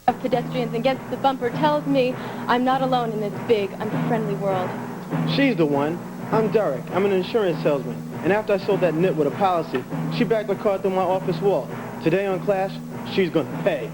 of pedestrians against the bumper tells me I'm not alone in this big, unfriendly world. She's the one. I'm Derek. I'm an insurance salesman. And after I sold that nit with a policy, she backed my car through my office wall. Today on Clash, she's gonna pay.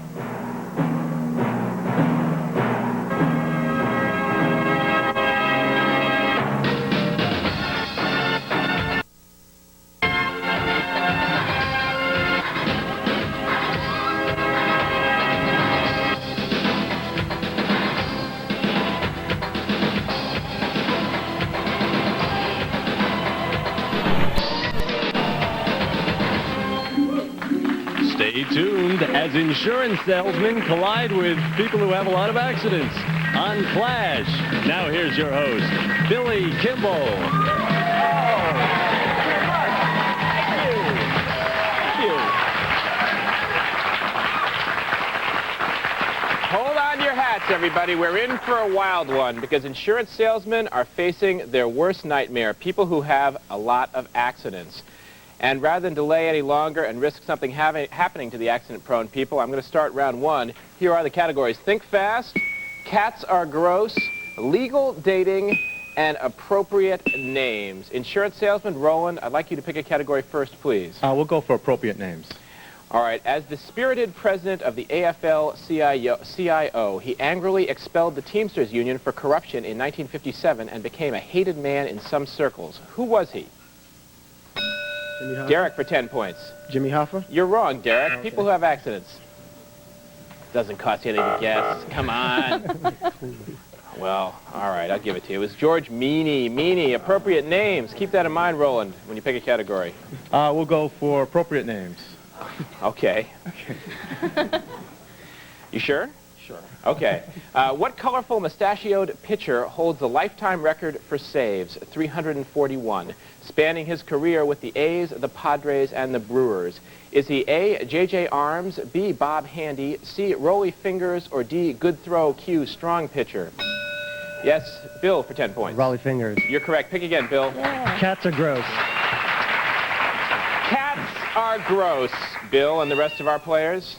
Stay tuned as insurance salesmen collide with people who have a lot of accidents on Clash. Now here's your host, Billy Kimball. Hold on to your hats, everybody. We're in for a wild one because insurance salesmen are facing their worst nightmare, people who have a lot of accidents. And rather than delay any longer and risk something happening to the accident-prone people, I'm going to start round one. Here are the categories. Think fast, cats are gross, legal dating, and appropriate names. Insurance salesman, Roland, I'd like you to pick a category first, please. We'll go for appropriate names. All right. As the spirited president of the AFL-CIO, he angrily expelled the Teamsters Union for corruption in 1957 and became a hated man in some circles. Who was he? Derek for 10 points. Jimmy Hoffa? You're wrong, Derek. Okay. People who have accidents. Doesn't cost you anything to guess. Come on. Well, all right, I'll give it to you. It was George Meany. Meany, appropriate names. Keep that in mind, Roland, when you pick a category. We'll go for appropriate names. Okay. You sure? Sure. Okay. What colorful mustachioed pitcher holds the lifetime record for saves, 341, spanning his career with the A's, the Padres, and the Brewers? Is he A, J.J. Arms, B, Bob Handy, C, Rolly Fingers, or D, good throw, Q, strong pitcher? Yes, Bill for 10 points. Rolly Fingers. You're correct. Pick again, Bill. Yeah. Cats are gross. Cats are gross, Bill and the rest of our players.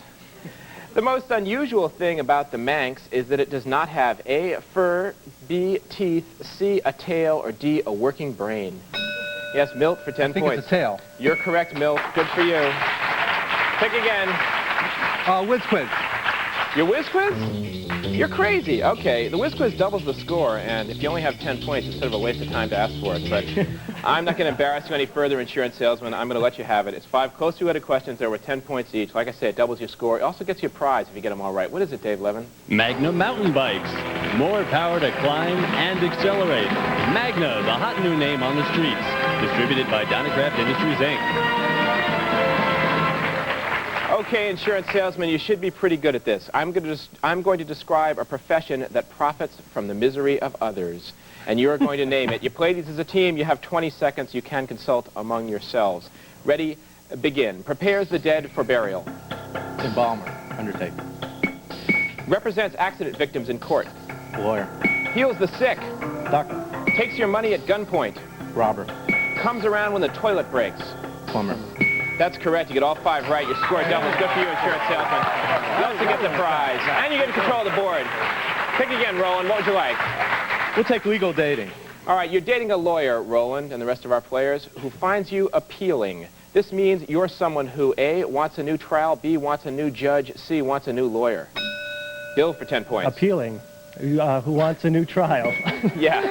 The most unusual thing about the Manx is that it does not have A, fur, B, teeth, C, a tail, or D, a working brain. Yes, Milt for 10 I think points. it's a tail. You're correct, Milt. Good for you. Pick again. Whiz Quiz. Your Whiz Quiz? You're crazy. Okay, the Whiz Quiz doubles the score, and if you only have 10 points, it's sort of a waste of time to ask for it. But I'm not going to embarrass you any further, insurance salesman. I'm going to let you have it. It's 5 closely weighted questions. There were 10 points each. Like I say, it doubles your score. It also gets you a prize if you get them all right. What is it, Dave Levin? Magna Mountain Bikes. More power to climb and accelerate. Magna, the hot new name on the streets. Distributed by Dynacraft Industries, Inc. Okay, insurance salesman, you should be pretty good at this. I'm going to describe a profession that profits from the misery of others, and you're going to name it. You play these as a team. You have 20 seconds. You can consult among yourselves. Ready? Begin. Prepares the dead for burial. Embalmer. Undertaker. Represents accident victims in court. Lawyer. Heals the sick. Doctor. Takes your money at gunpoint. Robber. Comes around when the toilet breaks. Plumber. That's correct. You get all 5 right. Your score doubles. Good for you, insurance salesman. You also get the prize. And you get to control the board. Pick again, Roland. What would you like? We'll take legal dating. All right, you're dating a lawyer, Roland, and the rest of our players, who finds you appealing. This means you're someone who, A, wants a new trial, B, wants a new judge, C, wants a new lawyer. Bill for 10 points. Appealing. Who wants a new trial? Yeah.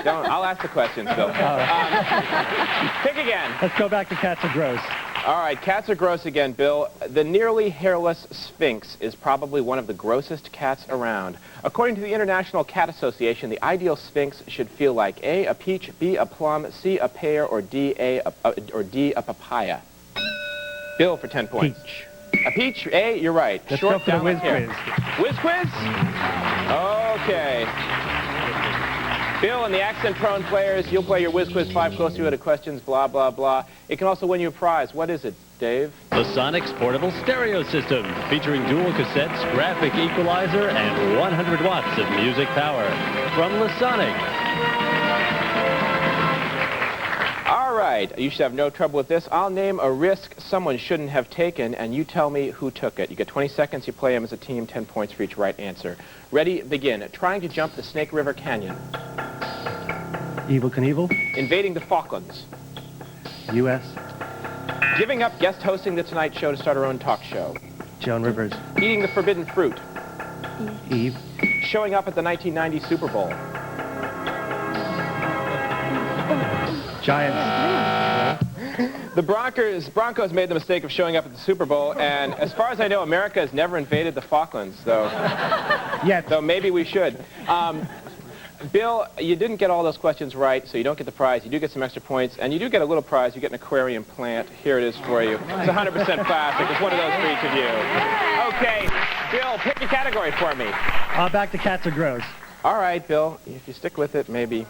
I'll ask the questions, Bill. Pick again. Let's go back to cats are gross. All right, cats are gross again, Bill. The nearly hairless Sphinx is probably one of the grossest cats around. According to the International Cat Association, the ideal Sphinx should feel like A, a peach, B, a plum, C, a pear, or D, a papaya. Bill for 10 points. Peach. A peach, A, you're right. Let's Short go for the down whiz hair. quiz. Whiz quiz? Okay. Bill and the accent-prone players, you'll play your Whiz Quiz 5 close to questions, blah, blah, blah. It can also win you a prize. What is it, Dave? The Sonic's portable stereo system, featuring dual cassettes, graphic equalizer, and 100 watts of music power. From the Sonic. All right. You should have no trouble with this. I'll name a risk someone shouldn't have taken, and you tell me who took it. You get 20 seconds. You play them as a team, 10 points for each right answer. Ready? Begin. Trying to jump the Snake River Canyon. Evel Knievel, Invading the Falklands. U.S., Giving up guest hosting the Tonight Show to start our own talk show. Joan Rivers, Eating the forbidden fruit. Eve, Showing up at the 1990 Super Bowl. Giants, The Broncos made the mistake of showing up at the Super Bowl, and as far as I know, America has never invaded the Falklands, though yet. maybe we should. Bill, you didn't get all those questions right, so you don't get the prize. You do get some extra points, and you do get a little prize. You get an aquarium plant. Here it is for you. It's 100% plastic. It's one of those for each of you. Okay, Bill, pick a category for me. Back to cats or grows. All right, Bill, if you stick with it, maybe.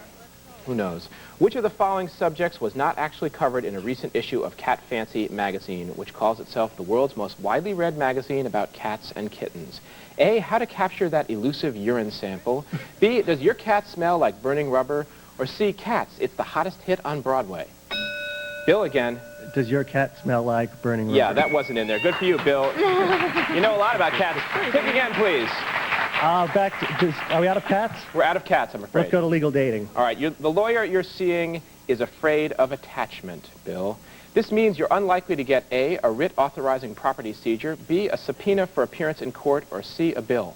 Who knows? Which of the following subjects was not actually covered in a recent issue of Cat Fancy magazine, which calls itself the world's most widely read magazine about cats and kittens? A, how to capture that elusive urine sample. B, does your cat smell like burning rubber? Or C, Cats, it's the hottest hit on Broadway. Bill again. Does your cat smell like burning rubber? Yeah, that wasn't in there. Good for you, Bill. You know a lot about cats. Pick again, please. Are we out of cats? We're out of cats, I'm afraid. Let's go to legal dating. All right, the lawyer you're seeing is afraid of attachment, Bill. This means you're unlikely to get A, a writ authorizing property seizure, B, a subpoena for appearance in court, or C, a bill.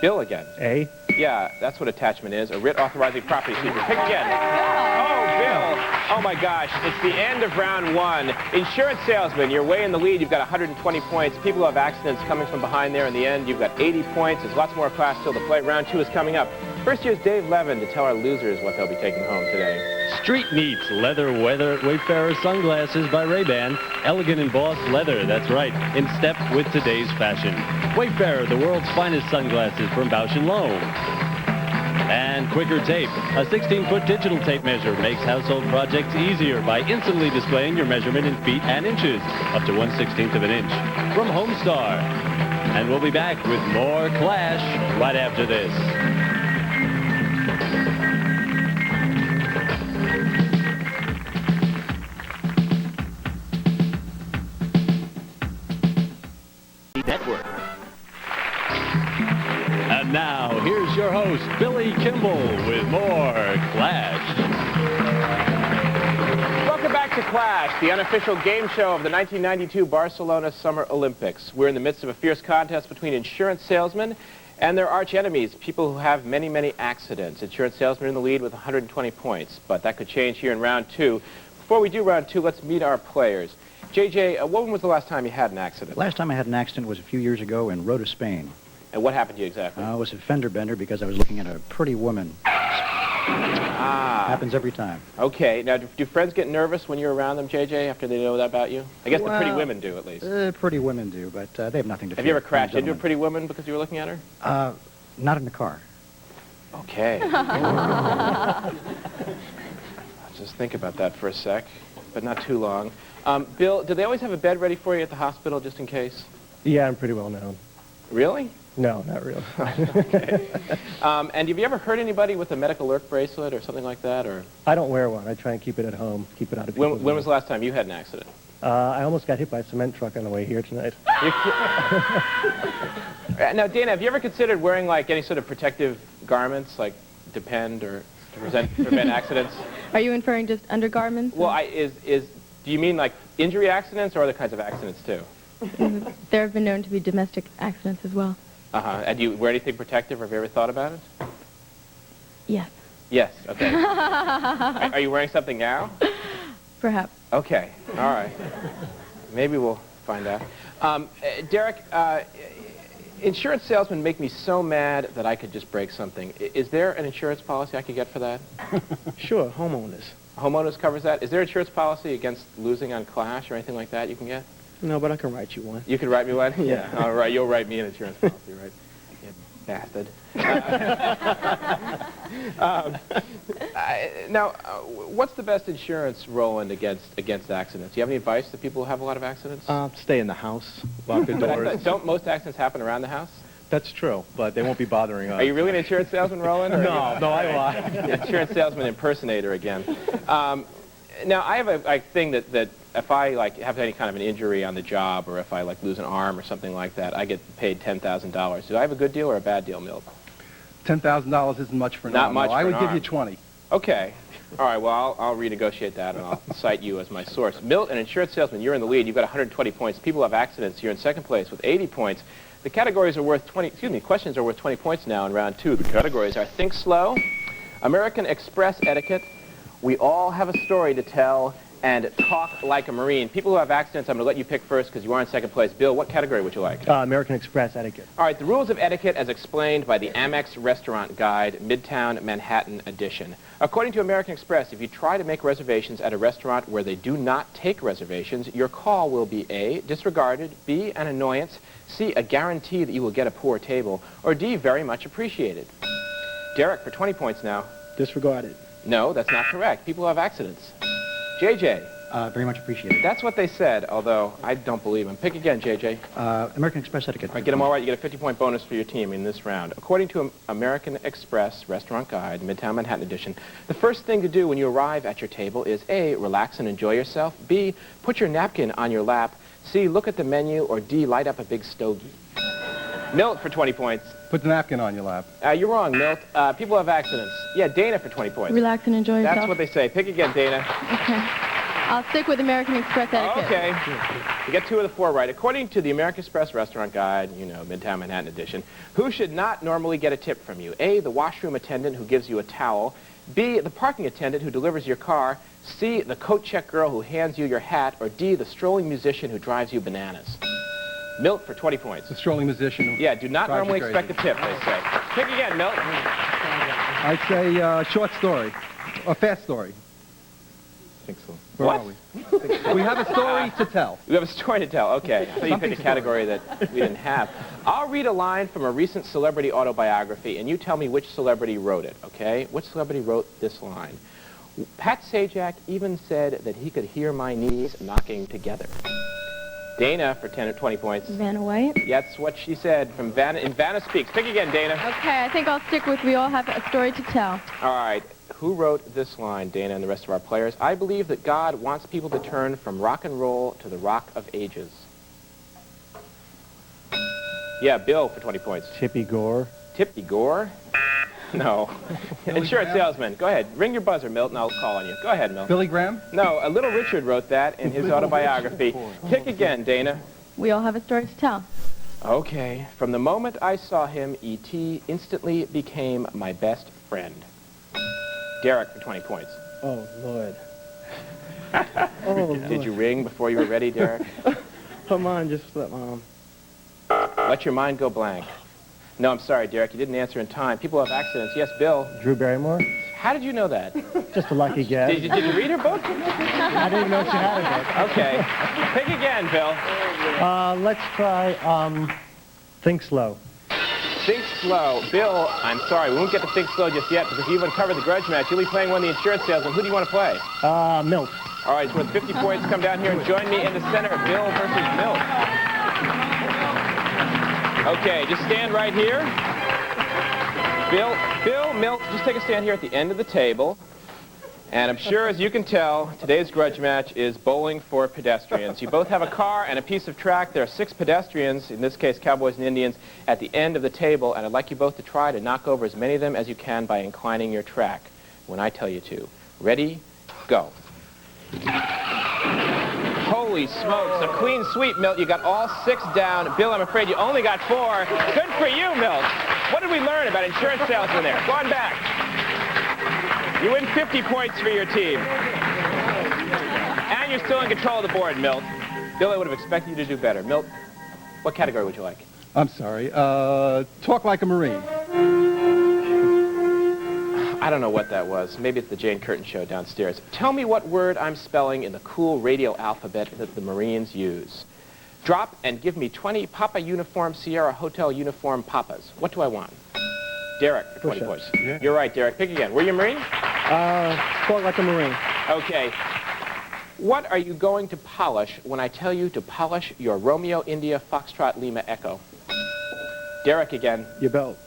Bill again. A. Yeah, that's what attachment is, a writ authorizing property seizure. Pick again. Oh, Bill. Oh, my gosh. It's the end of round one. Insurance salesman, you're way in the lead. You've got 120 points. People who have accidents coming from behind there in the end, you've got 80 points. There's lots more class still to play. Round two is coming up. First, here's Dave Levin to tell our losers what they'll be taking home today. Street Neats leather Wayfarer sunglasses by Ray-Ban. Elegant embossed leather, that's right, in step with today's fashion. Wayfarer, the world's finest sunglasses from Bausch & Lomb. And Quicker Tape, a 16-foot digital tape measure makes household projects easier by instantly displaying your measurement in feet and inches, up to 1/16 of an inch. From Homestar. And we'll be back with more Clash right after this. Network. And now, here's your host, Billy Kimball, with more Clash. Welcome back to Clash, the unofficial game show of the 1992 Barcelona Summer Olympics. We're in the midst of a fierce contest between insurance salesmen and their arch enemies, people who have many, many accidents. Insurance salesmen in the lead with 120 points, but that could change here in round two. Before we do round two, let's meet our players. JJ, when was the last time you had an accident? Last time I had an accident was a few years ago in Rota, Spain. And what happened to you exactly? It was a fender bender because I was looking at a pretty woman. Happens every time. Okay. Now, do friends get nervous when you're around them, JJ, after they know that about you? I guess the pretty Well, women do, at least. Pretty women do, but they have nothing to fear. Have you ever crashed Fine into a gentlemen. pretty woman because you were looking at her? Not in the car. Okay. Just think about that for a sec, but not too long. Bill, do they always have a bed ready for you at the hospital just in case? Yeah, I'm pretty well known. Really? No, not really. Okay. And have you ever hurt anybody with a medical alert bracelet or something like that? Or I don't wear one. I try and keep it at home, keep it out of when people's was way. the last time you had an accident? I almost got hit by a cement truck on the way here tonight. Now, Dana, have you ever considered wearing like any sort of protective garments, like Depend or to prevent accidents? Are you inferring just undergarments? Well, do you mean like injury accidents or other kinds of accidents too? There have been known to be domestic accidents as well. And do you wear anything protective, or have you ever thought about it? Yes, Yes. Okay. Are you wearing something now? perhaps. Okay. All right. Maybe we'll find out. Derek, insurance salesmen make me so mad that I could just break something. Is there an insurance policy I could get for that? Sure, homeowners. Homeowners covers that. Is there insurance policy against losing on Clash or anything like that you can get? No, but I can write you one. You can write me one? Yeah. All right, you'll write me an insurance policy, right? You bastard. Now, what's the best insurance, Roland, against accidents? Do you have any advice to people who have a lot of accidents? Stay in the house, lock the But doors. don't most accidents happen around the house? That's true, but they won't be bothering us. Are you really an insurance salesman, Roland? or are No, I lied. you an insurance salesman impersonator again. Now, I have a thing that if I like have any kind of an injury on the job, or if I like lose an arm or something like that, I get paid $10,000. Do I have a good deal or a bad deal, Milt? $10,000 isn't much for an Not arm, much though. I for would an give arm. you 20. Okay. All right, well, I'll renegotiate that, and I'll cite you as my source. Milt, an insurance salesman, you're in the lead. You've got 120 points. People who have accidents, you're in second place with 80 points. The categories are worth 20, questions are worth 20 points now in round 2. The categories are Think Slow, American Express Etiquette, We All Have a Story to Tell, and Talk Like a Marine. People who have accidents, I'm going to let you pick first because you are in second place. Bill, what category would you like? American Express etiquette. All right, the rules of etiquette as explained by the Amex Restaurant Guide, Midtown Manhattan edition. According to American Express, if you try to make reservations at a restaurant where they do not take reservations, your call will be A, disregarded, B, an annoyance, C, a guarantee that you will get a poor table, or D, very much appreciated. Derek, for 20 points now. Disregarded. No, that's not correct. People who have accidents. JJ, Very much appreciated. that's what they said, although I don't believe them. Pick again, JJ. American Express etiquette. All right, get them all right. You get a 50-point bonus for your team in this round. According to American Express Restaurant Guide, Midtown Manhattan Edition, the first thing to do when you arrive at your table is A, relax and enjoy yourself, B, put your napkin on your lap, C, look at the menu, or D, light up a big stogie. Milt for 20 points. Put the napkin on your lap. You're wrong, Milt. People have accidents. Yeah, Dana for 20 points. Relax and enjoy yourself. That's what they say. Pick again, Dana. Okay. I'll stick with American Express etiquette. Okay. You get 2 of the 4 right. According to the American Express Restaurant Guide, you know, Midtown Manhattan Edition, who should not normally get a tip from you? A, the washroom attendant who gives you a towel. B, the parking attendant who delivers your car. C, the coat check girl who hands you your hat. Or D, the strolling musician who drives you bananas. Milt for 20 points. The strolling musician. Yeah, do not Drives you normally expect a tip, they say. Pick again, Milt. I'd say short story. A fast story. I think so. Where What? are we? We have a story to tell. We have a story to tell. Okay. I thought you Something picked a category that we didn't have. I'll read a line from a recent celebrity autobiography, and you tell me which celebrity wrote it, okay? Which celebrity wrote this line? Pat Sajak even said that he could hear my knees knocking together. Dana for 10 or 20 points. Vanna White. That's what she said from Vanna Speaks. Pick again, Dana. Okay, I think I'll stick with We All Have a Story to Tell. All right. Who wrote this line, Dana and the rest of our players? I believe that God wants people to turn from rock and roll to the rock of ages. Yeah, Bill for 20 points. Chippy Gore. Tippy Gore? No. Insurance salesman. Go ahead. Ring your buzzer, Milt, and I'll call on you. Go ahead, Milt. Billy Graham? No, Little Richard wrote that in his autobiography. Pick again, Dana. We all have a story to tell. Okay. From the moment I saw him, E.T. instantly became my best friend. Derek for 20 points. Oh, Lord. Oh, Lord. Did you ring before you were ready, Derek? Come on, just let Let your mind go blank. No, I'm sorry, Derek. You didn't answer in time. People have accidents. Yes, Bill. Drew Barrymore. How did you know that? Just a lucky guess. Did you read her book? I didn't even know she had a Okay. Pick again, Bill. book. Let's try Think Slow. Think Slow. Bill, I'm sorry. We won't get to Think Slow just yet because you've uncovered the grudge match. You'll be playing one of the insurance salesmen. Who do you want to play? Milt. All right, so with 50 points, come down here and join me in the center. Bill versus Milt. Okay, just stand right here. Bill, Milt, just take a stand here at the end of the table. And I'm sure, as you can tell, today's grudge match is bowling for pedestrians. You both have a car and a piece of track. There are 6 pedestrians, in this case Cowboys and Indians, at the end of the table. And I'd like you both to try to knock over as many of them as you can by inclining your track when I tell you to. Ready? Go. Holy smokes, a clean sweep, Milt. You got all 6 down. Bill, I'm afraid you only got 4. Good for you, Milt. What did we learn about insurance salesmen there? Go on back. You win 50 points for your team. And you're still in control of the board, Milt. Bill, I would have expected you to do better. Milt, what category would you like? I'm sorry. Talk Like a Marine. I don't know what that was. Maybe it's the Jane Curtin show downstairs. Tell me what word I'm spelling in the cool radio alphabet that the Marines use. Drop and give me 20 Papa Uniform Sierra Hotel Uniform Papas. What do I want? Derek for 20 points. Push-ups. Yeah. You're right, Derek. Pick again. Were you a Marine? Talk like a Marine. Okay. What are you going to polish when I tell you to polish your Romeo India Foxtrot Lima Echo? Derek again. Your belt.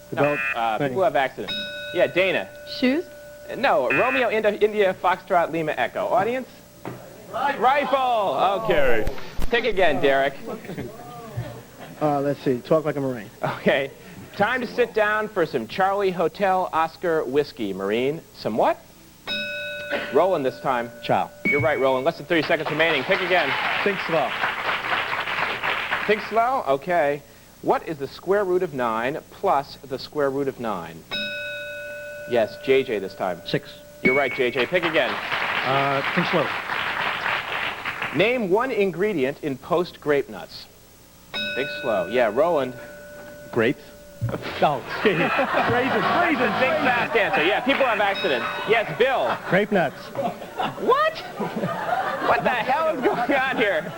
The No, belt thing. people have accidents. Yeah, Dana. Shoes? No, Romeo, India, Foxtrot, Lima, Echo. Audience? Rifle. Okay. Pick again, Derek. Let's see. Talk like a Marine. Okay. Time to sit down for some Charlie Hotel Oscar whiskey. Marine, some what? Roland this time. Chow. You're right, Roland. Less than 30 seconds remaining. Pick again. Think slow. Think slow? Okay. What is the square root of 9 plus the square root of 9? Yes, JJ this time. 6. You're right, JJ. Pick again. Think slow. Name one ingredient in post-grape nuts. Think slow. Yeah, Roland. Grapes. Oh, Think fast answer. Yeah, people have accidents. Yes, Bill. grape nuts. What? What the hell is going on here?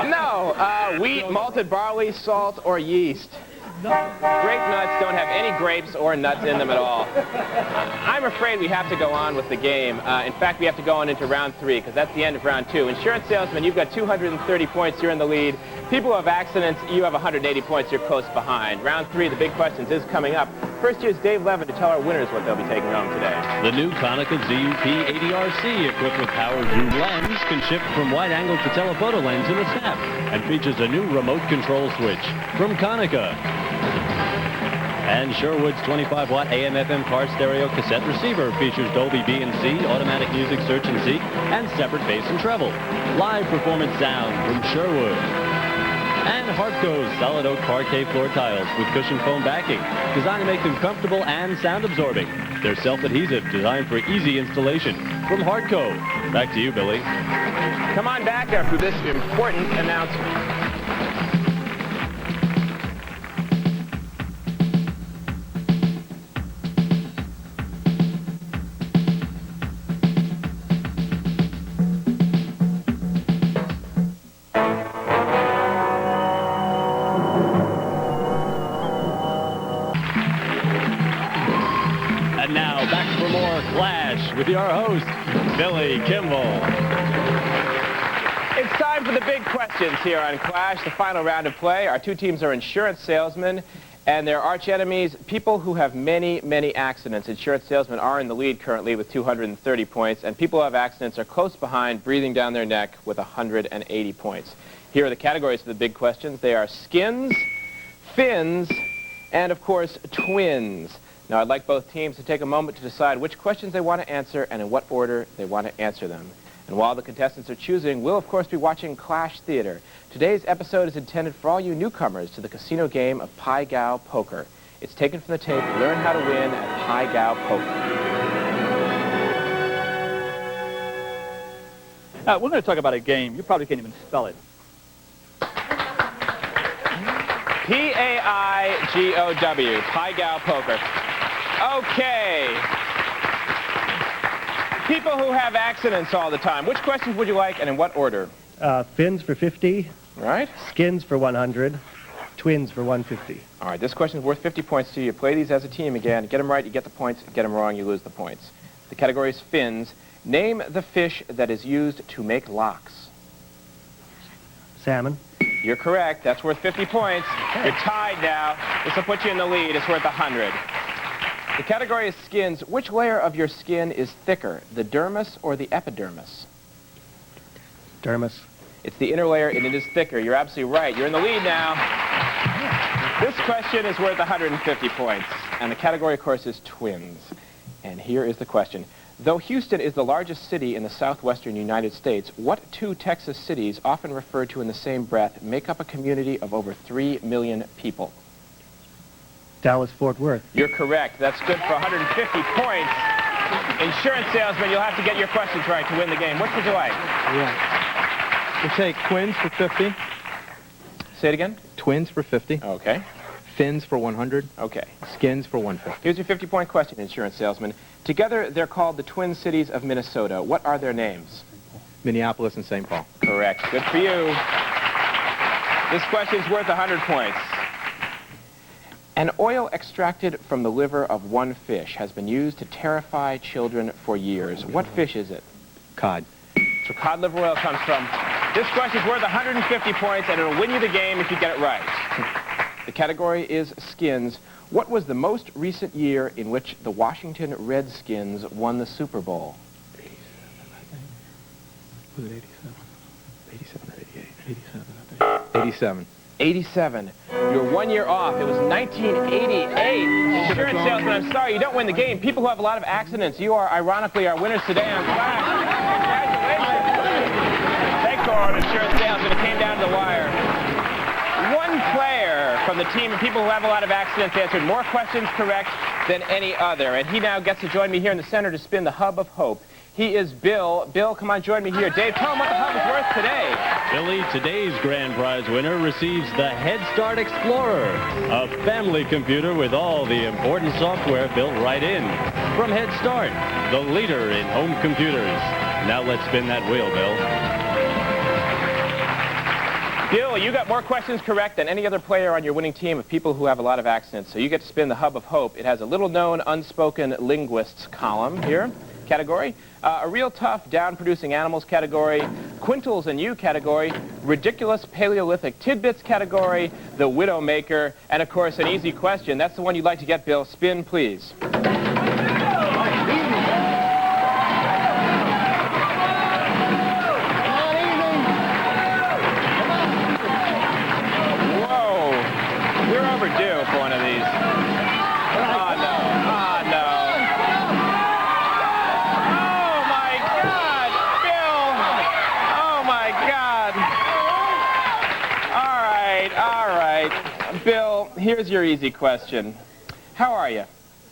No, wheat, malted barley, salt, or yeast. Grape nuts don't have any grapes or nuts in them at all. I'm afraid we have to go on with the game. In fact, we have to go on into round 3 because that's the end of round 2. Insurance salesman, you've got 230 points. You're in the lead. People who have accidents, you have 180 points. You're close behind. Round 3, the big questions, is coming up. First, here's Dave Levin to tell our winners what they'll be taking home today. The new Konica ZUP 80RC, equipped with power zoom lens, can shift from wide angle to telephoto lens in a snap and features a new remote control switch from Konica. And Sherwood's 25-watt AM/FM car stereo cassette receiver features Dolby B&C, automatic music search and seek, and separate bass and treble. Live performance sound from Sherwood. And Hartco's solid oak parquet floor tiles with cushion foam backing, designed to make them comfortable and sound absorbing. They're self-adhesive, designed for easy installation. From Hartco. Back to you, Billy. Come on back after this important announcement. And now, back for more Clash with your host, Billy Kimball. It's time for the big questions here on Clash, the final round of play. Our two teams are insurance salesmen and their arch enemies, people who have many, many accidents. Insurance salesmen are in the lead currently with 230 points, and people who have accidents are close behind, breathing down their neck with 180 points. Here are the categories for the big questions. They are skins, fins, and, of course, twins. Now, I'd like both teams to take a moment to decide which questions they want to answer and in what order they want to answer them. And while the contestants are choosing, we'll, of course, be watching Clash Theater. Today's episode is intended for all you newcomers to the casino game of Pai Gow Poker. It's taken from the tape, Learn How to Win at Pai Gow Poker. We're going to talk about a game. You probably can't even spell it. P-A-I-G-O-W, Pai Gow Poker. Okay. People who have accidents all the time. Which questions would you like and in what order? Fins for 50, Right? skins for 100, twins for 150. All right, this question is worth 50 points to you. Play these as a team again. Get them right, you get the points. Get them wrong, you lose the points. The category is fins. Name the fish that is used to make locks. Salmon. You're correct. That's worth 50 points. You're tied now. This will put you in the lead. It's worth 100. The category is skins. Which layer of your skin is thicker, the dermis or the epidermis? Dermis. It's the inner layer, and it is thicker. You're absolutely right. You're in the lead now. This question is worth 150 points. And the category, of course, is twins. And here is the question. Though Houston is the largest city in the southwestern United States, what two Texas cities, often referred to in the same breath, make up a community of over 3 million people? Dallas-Fort Worth. You're correct. That's good for 150 points. Insurance salesman, you'll have to get your questions right to win the game. Which would you like? Yeah. We'll take twins for 50. Say it again. Twins for 50. Okay. Fins for 100. Okay. Skins for 150. Here's your 50-point question, insurance salesman. Together, they're called the Twin Cities of Minnesota. What are their names? Minneapolis and St. Paul. Correct. Good for you. This question's worth 100 points. An oil extracted from the liver of one fish has been used to terrify children for years. What fish is it? Cod. That's where cod liver oil comes from. This question's worth 150 points, and it'll win you the game if you get it right. The category is skins. What was the most recent year in which the Washington Redskins won the Super Bowl? 87. You're 1 year off. It was 1988. Insurance salesman, I'm sorry, you don't win the game. People who have a lot of accidents, you are ironically our winners today on Flash. Congratulations. Thank God, insurance salesman. It came down to the wire. One player from the team of people who have a lot of accidents answered more questions correct than any other. And he now gets to join me here in the center to spin the Hub of Hope. He is Bill. Bill, come on, join me here. Dave, tell him what the Hub is worth today. Billy, today's grand prize winner receives the Head Start Explorer, a family computer with all the important software built right in. From Head Start, the leader in home computers. Now let's spin that wheel, Bill. Bill, you got more questions correct than any other player on your winning team of people who have a lot of accidents. So you get to spin the Hub of Hope. It has a little-known unspoken linguists column here. Category, a real tough down-producing animals category, quintals and you category, ridiculous Paleolithic tidbits category, the Widowmaker, and of course an easy question. That's the one you'd like to get, Bill. Spin, please. Whoa, we're overdue for one of these. Oh no, oh no. All right. Bill, here's your easy question. How are you?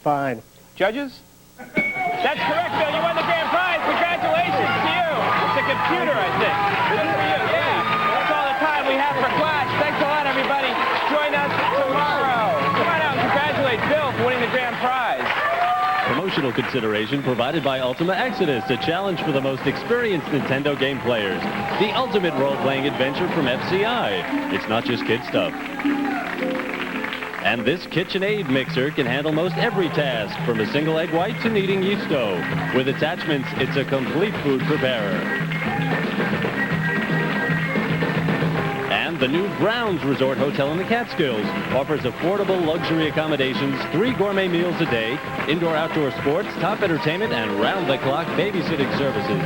Fine. Judges? That's correct, Bill. You won the grand prize. Congratulations to you. It's a computer, I think. Good for you. Yeah. That's all the time we have for Flash. Thanks a lot, everybody. Join us tomorrow. Come on out and congratulate Bill for winning the grand prize. Promotional consideration provided by Ultima Exodus, a challenge for the most experienced Nintendo game players. The ultimate role-playing adventure from FCI. It's not just kid stuff. And this KitchenAid mixer can handle most every task, from a single egg white to kneading yeast dough. With attachments, it's a complete food preparer. And the new Browns Resort Hotel in the Catskills offers affordable luxury accommodations, 3 gourmet meals a day, indoor-outdoor sports, top entertainment, and round-the-clock babysitting services.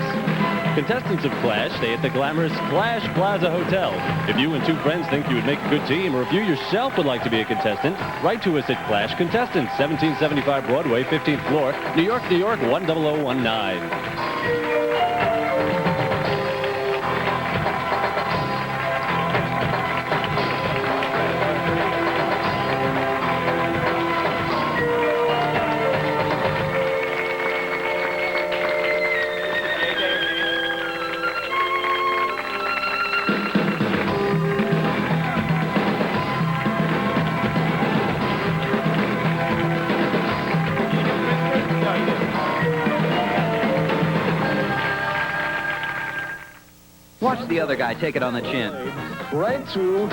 Contestants of Clash stay at the glamorous Clash Plaza Hotel. If you and 2 friends think you would make a good team, or if you yourself would like to be a contestant, write to us at Clash Contestants, 1775 Broadway, 15th floor, New York, New York, 10019. Watch the other guy take it on the chin. Right 2,